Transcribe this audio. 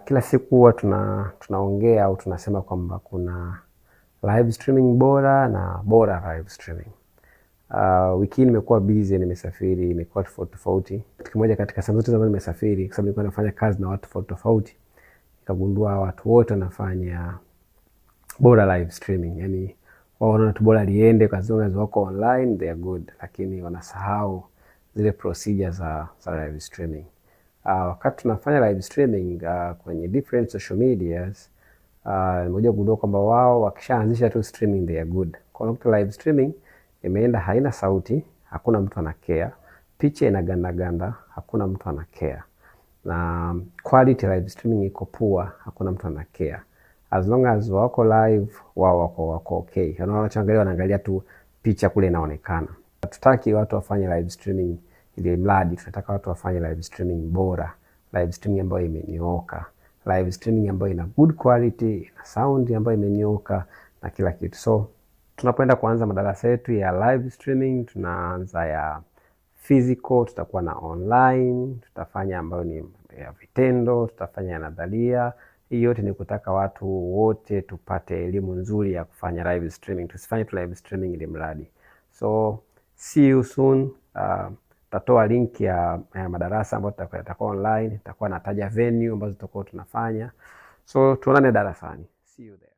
Kila siku huwa tunaongea au tunasema kwamba kuna live streaming bora na bora live streaming. Wiki hii nimekuwa busy, nimesafiri, nimekuwa tofauti. Kitu kimoja katika saa zote ambazo nimesafiri, kwa sababu nilikuwa nafanya kazi na watu tofauti, nikagundua watu wote wanafanya bora live streaming. Yani wao wanaona tu bora liende kwa sababu wako online, they are good, lakini wanasahau zile procedures za live streaming. Wakati tunafanya live streaming kwenye different social medias, nimekuja kugundua kwamba wao wakishaanzisha tu streaming they are good. Kwa nukta live streaming imeenda haina sauti, hakuna mtu anakea. Picha inaganda, hakuna mtu anakea. Na quality live streaming iko poor, hakuna mtu anakea. As long as wako live, wao wako okay. Wanaangalia tu picha kule inaonekana. Hatutaki watu wafanye live streaming ili mradi, tunataka watu wafanye live streaming bora, live streaming ambayo imenyooka, live streaming ambayo ina good quality, ina sound ambayo imenyooka na kila kitu. So tunapoenda kuanza madarasa yetu ya live streaming, tunaanza ya physical, tutakuwa na online, tutafanya ambayo ni ya vitendo, tutafanya ya nadharia. Hii yote ni kutaka watu wote tupate elimu nzuri ya kufanya live streaming. Tusifanye tu live streaming ili mradi. So see you soon. Tatoa link ya madarasa ambayo tutakuwa online, tutakuwa nataja venue ambazo tutakuwa tunafanya. So tuonane darasani. See you there.